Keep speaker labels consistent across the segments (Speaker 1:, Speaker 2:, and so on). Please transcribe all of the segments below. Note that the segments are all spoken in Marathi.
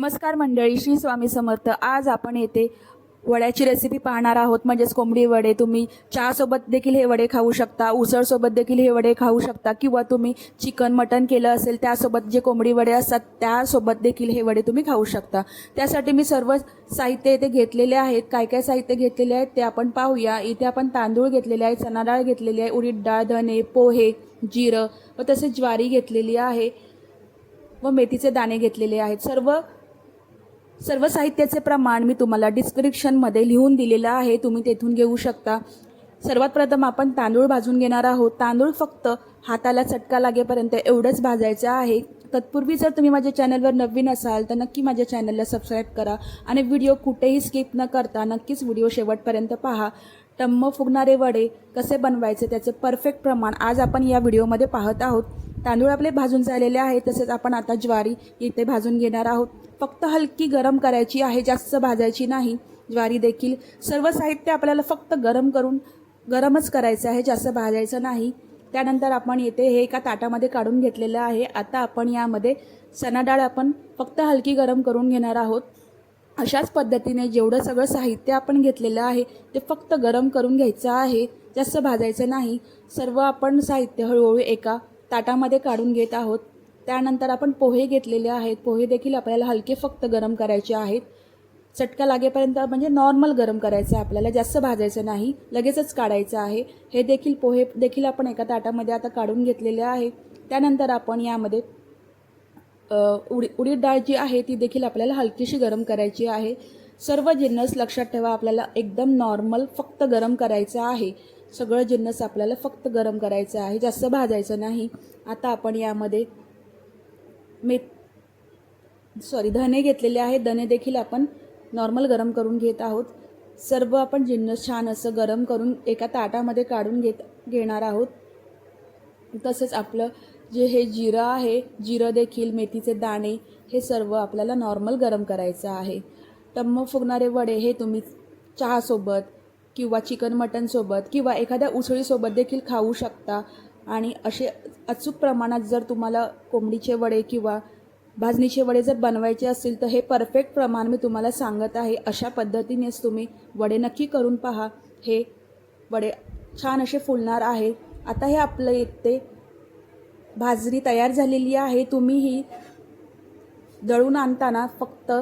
Speaker 1: नमस्कार मंडळी, श्री स्वामी समर्थ। आज आपण येथे वड्याची रेसिपी पाहणार आहोत, म्हणजेच कोंबडी वडे। तुम्ही चहासोबत देखील हे वडे खाऊ शकता, उसळसोबत देखील हे वडे खाऊ शकता, किंवा तुम्ही चिकन मटन केलं असेल त्यासोबत जे कोंबडी वडे असतात त्यासोबत देखील हे वडे तुम्ही खाऊ शकता। त्यासाठी मी सर्व साहित्य इथे घेतलेले आहेत। काय काय साहित्य घेतलेले आहेत ते आपण पाहूया। इथे आपण तांदूळ घेतलेले आहेत, चणा डाळ घेतलेली आहे, उडीद डाळ, धने, पोहे, जिरं व तसेच ज्वारी घेतलेली आहे व मेथीचे दाणे घेतलेले आहेत। सर्व साहित्याचे प्रमाण मी तुम्हाला डिस्क्रिप्शनमध्ये लिहून दिलेलं आहे, तुम्ही तेथून घेऊ शकता। सर्वात प्रथम आपण तांदूळ भाजून घेणार आहोत। तांदूळ फक्त हाताला चटका लागेपर्यंत एवढंच भाजायचं आहे। तत्पूर्वी जर तुम्ही माझ्या चॅनलवर नवीन असाल तर नक्की माझ्या चॅनलला सबस्क्राईब करा आणि व्हिडिओ कुठेही स्किप न करता नक्कीच व्हिडिओ शेवटपर्यंत पहा। टम्म फुगणारे वडे कसे बनवायचे त्याचे परफेक्ट प्रमाण आज आपण या व्हिडिओमध्ये पाहत आहोत। तांदूळ आपले भाजून झालेले आहे, तसेच आपण आता ज्वारी इथे भाजून घेणार आहोत। फक्त हलकी गरम करायची आहे, जास्त भाजायची नाही। ज्वारी देखील सर्व साहित्य आपल्याला फक्त गरमच करायचं आहे, जास्त भाजायचं नाही। त्यानंतर आपण येथे हे एका ताटामध्ये काढून घेतलेलं आहे। आता आपण यामध्ये चणा डाळ आपण फक्त हलकी गरम करून घेणार आहोत। अशाच पद्धतीने जेवढं सगळं साहित्य आपण घेतलेलं आहे ते फक्त गरम करून घ्यायचं आहे, जास्त भाजायचं नाही। सर्व आपण साहित्य हळूहळू एका ताटामध्ये काढून घेत आहोत। त्यानंतर आपण पोहे घेतलेले आहेत। पोहे देखील आपल्याला हलके फक्त गरम करायचे आहेत, चटका लागेपर्यंत, म्हणजे नॉर्मल गरम करायचं आहे आपल्याला, जास्त भाजायचं नाही, लगेचच काढायचं आहे। हे देखील पोहे देखील आपण एका ताटामध्ये आता काढून घेतलेले आहे। त्यानंतर आपण यामध्ये उडीद डाळ जी आहे ती देखील आपल्याला हलकीशी गरम करायची आहे। सर्व जिन्नस लक्षात ठेवा, आपल्याला एकदम नॉर्मल फक्त गरम करायचं आहे। सगळं जिन्नस आपल्याला फक्त गरम करायचं आहे, जास्त भाजायचं नाही। आता आपण यामध्ये धने घेतलेले आहेत। धने देखील आपण नॉर्मल गरम करून घेत आहोत। सर्व आपण जिन्नस छान असं गरम करून एका ताटामध्ये काढून घेणार आहोत। तसेच आपलं जे हे जिरं आहे, जिरं देखील, मेथीचे दाणे, हे सर्व आपल्याला नॉर्मल गरम करायचं आहे। टम्म फुगणारे वडे हे तुम्ही चहासोबत किंवा चिकन मटनसोबत किंवा एखाद्या उसळीसोबत देखील खाऊ शकता। आणि असे अचूक प्रमाणात जर तुम्हाला कोंबडीचे वडे किंवा भाजणीचे वडे जर बनवायचे असतील तर हे परफेक्ट प्रमाण मी तुम्हाला सांगत आहे। अशा पद्धतीनेच तुम्ही वडे नक्की करून पहा, हे वडे छान असे फुलणार आहे। आता हे आपलं इथे भाजणी तयार झालेली आहे। तुम्ही ही दळून आणताना फक्त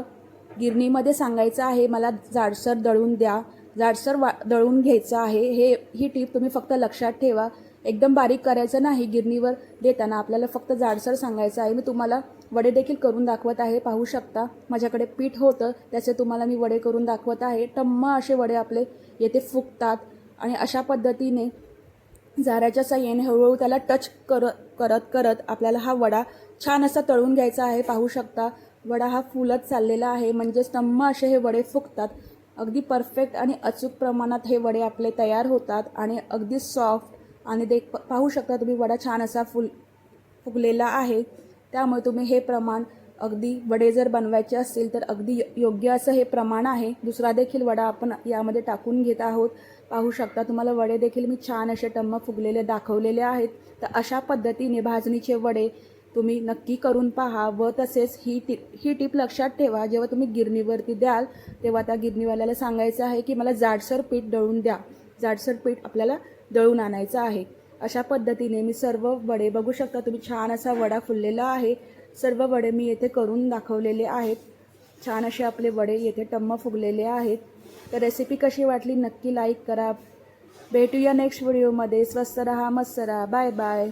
Speaker 1: गिरणीमध्ये सांगायचं आहे मला जाडसर दळून द्या, जाडसर दळून घ्यायचं आहे। ही टीप तुम्ही फक्त लक्षात ठेवा, एकदम बारीक करायचं नाही। गिरणीवर देताना आपल्याला फक्त जाडसर सांगायचं आहे। मी तुम्हाला वडे देखील करून दाखवत आहे, पाहू शकता। माझ्याकडे पीठ होतं त्याचे तुम्हाला मी वडे करून दाखवत आहे। टम्म असे वडे आपले येथे फुगतात आणि अशा पद्धतीने झाऱ्याच्या साहाय्याने हळूहळू त्याला टच करत आपल्याला हा वडा छान असा तळून घ्यायचा आहे। पाहू शकता वडा हा फुलत चाललेला आहे, म्हणजेच टम्म असे हे वडे फुगतात। अगदी परफेक्ट आणि अचूक प्रमाणात हे वडे आपले तयार होतात आणि अगदी सॉफ्ट आणि पाहू शकता तुम्ही वडा छान असा फुगलेला आहे। त्यामुळे तुम्ही हे प्रमाण अगदी वडे जर बनवायचे असतील तर अगदी योग्य असं हे प्रमाण आहे। दुसरा देखील वडा आपण यामध्ये टाकून घेत आहोत। पाहू शकता तुम्हाला वडे देखील मी छान असे टम्म फुगलेले दाखवलेले आहेत। तर अशा पद्धतीने भाजणीचे वडे तुम्ही नक्की करून पहा व तसेच ही टीप लक्षात ठेवा, जेव्हा तुम्ही गिरणीवरती द्याल तेव्हा त्या गिरणीवाल्याला सांगायचं आहे की मला जाडसर पीठ दळून द्या, जाडसर पीठ आपल्याला दळून आणायचं आहे। अशा पद्धतीने मी सर्व वडे, बघू शकता तुम्ही, छान असा वडा फुललेला आहे। सर्व वडे मी येथे करून दाखवलेले आहेत। छान असे आपले वडे येथे टम्म फुगलेले आहेत। तर रेसिपी कशी वाटली नक्की लाईक करा। भेटूया नेक्स्ट व्हिडिओमध्ये। स्वस्त रहा, मस्त रहा, बाय बाय।